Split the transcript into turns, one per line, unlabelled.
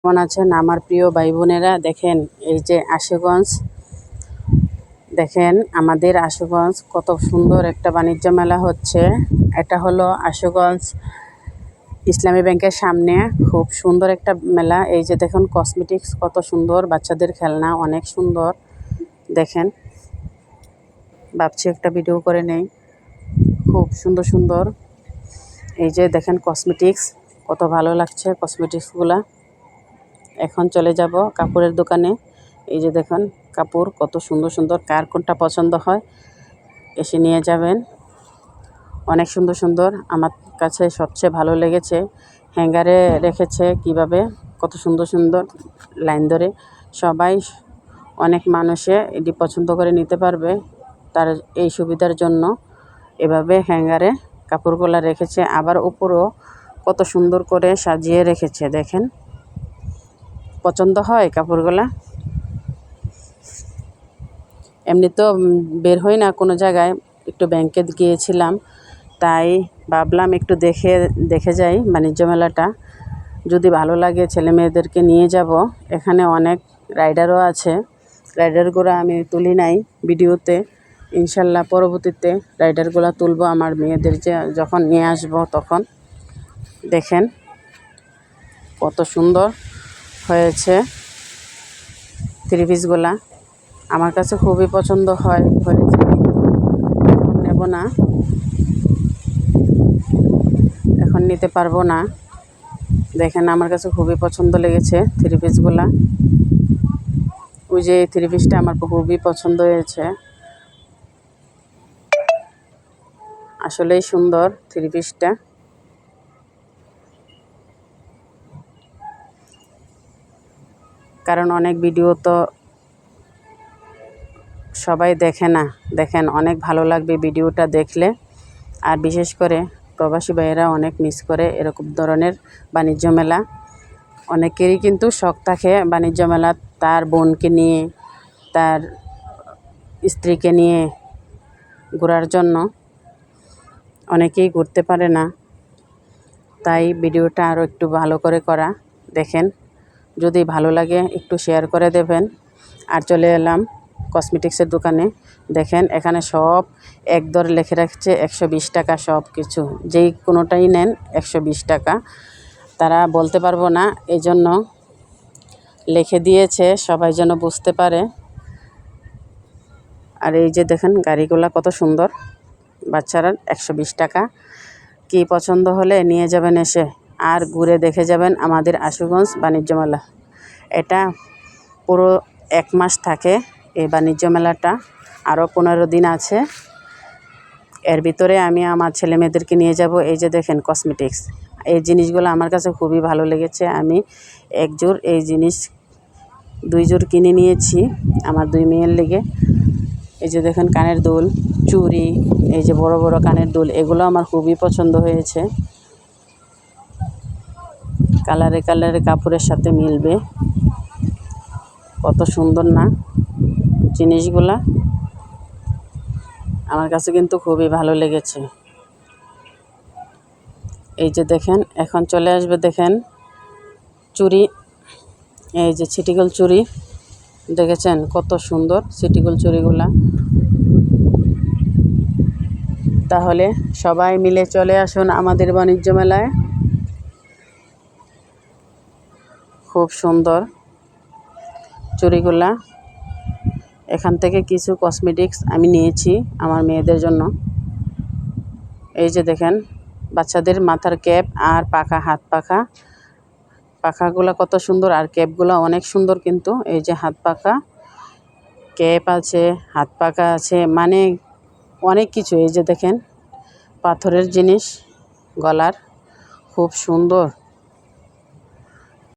কেমন আছেন আমার প্রিয় ভাই বোনেরা? দেখেন এই যে আশুগঞ্জ, দেখেন আমাদের আশুগঞ্জ কত সুন্দর একটা বাণিজ্য মেলা হচ্ছে। এটা হলো আশুগঞ্জ ইসলামী ব্যাংকের সামনে, খুব সুন্দর একটা মেলা। এই যে দেখুন কসমেটিক্স কত সুন্দর, বাচ্চাদের খেলনা অনেক সুন্দর। দেখেন, ভাবছি একটা ভিডিও করে নেই, খুব সুন্দর সুন্দর। এই যে দেখেন কসমেটিক্স, কত ভালো লাগছে কসমেটিক্সগুলা। এখন চলে যাব কাপড়ের দোকানে। এই যে দেখুন কাপড় কত সুন্দর সুন্দর, কার কোনটা পছন্দ হয় এসে নিয়ে যাবেন। অনেক সুন্দর সুন্দর, আমার কাছে সবচেয়ে ভালো লেগেছে হ্যাঙ্গারে রেখেছে কিভাবে, কত সুন্দর সুন্দর লাইন ধরে। সবাই, অনেক মানুষে এটি পছন্দ করে নিতে পারবে। তার এই সুবিধার জন্য এভাবে হ্যাঙ্গারে কাপড়গুলো রেখেছে। আবার উপরেও কত সুন্দর করে সাজিয়ে রেখেছে। দেখেন, পছন্দ হয় কাপড়গুলা। এমনি তো বের হই না কোনো জায়গায়, একটু ব্যাংকে গিয়েছিলাম, তাই ভাবলাম একটু দেখে যাই বাণিজ্য মেলাটা। যদি ভালো লাগে ছেলে মেয়েদেরকে নিয়ে যাব। এখানে অনেক রাইডারও আছে, রাইডারগুলো আমি তুলি নাই ভিডিওতে। ইনশাল্লাহ পরবর্তীতে রাইডারগুলো তুলবো আমার মেয়েদের যখন নিয়ে আসবো তখন। দেখেন কত সুন্দর হয়েছে থ্রি পিসগুলা, আমার কাছে খুবই পছন্দ হয়েছে। এখন নেব না, এখন নিতে পারবো না। দেখেন আমার কাছে খুবই পছন্দ লেগেছে থ্রি পিসগুলা। ওই যে থ্রি পিসটা আমার খুবই পছন্দ হয়েছে, আসলেই সুন্দর থ্রি পিসটা। কারণ অনেক ভিডিও তো সবাই দেখে না। দেখেন অনেক ভালো লাগবে ভিডিওটা দেখলে। আর বিশেষ করে প্রবাসী ভাইয়েরা অনেক মিস করে এরকম ধরনের বাণিজ্য মেলা। অনেকেরই কিন্তু শখ থাকে বাণিজ্য মেলা, তার বোনকে নিয়ে, তার স্ত্রীকে নিয়ে ঘোরার জন্য। অনেকেই ঘুরতে পারে না, তাই ভিডিওটা আরও একটু ভালো করে করা। দেখেন, যদি ভালো লাগে একটু শেয়ার করে দেবেন। আর চলে এলাম কসমেটিক্সের দোকানে। দেখেন এখানে সব এক দর লিখে রাখছে 120 টাকা, সব কিছু যেই কোনোটাই নেন 120 টাকা। তারা বলতে পারবো না, এই জন্য লিখে দিয়েছে সবাই যেন বুঝতে পারে। আর এই যে দেখেন গাড়িগুলা কত সুন্দর, বাচ্চারা 120 টাকা। কি পছন্দ হলে নিয়ে যাবেন এসে, আর ঘুরে দেখে যাবেন আমাদের আশুগঞ্জ বাণিজ্য মেলা। এটা পুরো 1 মাস থাকে এই বাণিজ্য মেলাটা, আরও 15 দিন আছে। এর ভিতরে আমি আমার ছেলে মেয়েদেরকে নিয়ে যাব। এই যে দেখেন কসমেটিক্স, এই জিনিসগুলো আমার কাছে খুবই ভালো লেগেছে। আমি এক জোড় এই জিনিস 2 জোড় কিনে নিয়েছি আমার 2 মেয়ের লেগে। এই যে দেখেন কানের দুল, চুড়ি, এই যে বড় বড় কানের দুল, এগুলো আমার খুবই পছন্দ হয়েছে। কালারে কালারে কাপড়ের সাথে মিলবে, কত সুন্দর না জিনিসগুলা। আমার কাছে কিন্তু খুবই ভালো লেগেছে। এই যে দেখেন এখন চলে আসবে, দেখেন চুড়ি, এই যে ছিটিগোল চুড়ি, দেখেছেন কত সুন্দর ছিটিগোল চুড়িগুলা। তাহলে সবাই মিলে চলে আসুন আমাদের বাণিজ্য মেলায়। খুব সুন্দর চুড়িগুলা। এখান থেকে কিছু কসমেটিক্স আমি নিয়েছি আমার মেয়েদের জন্য। এই যে দেখেন বাচ্চাদের মাথার ক্যাপ আর পাখা, হাত পাখা, পাখাগুলো কত সুন্দর, আর ক্যাপগুলো অনেক সুন্দর কিন্তু। এই যে হাত পাখা ক্যাপ আছে, হাত পাখা আছে, মানে অনেক কিছু। এই যে দেখেন পাথরের জিনিস গলার, খুব সুন্দর।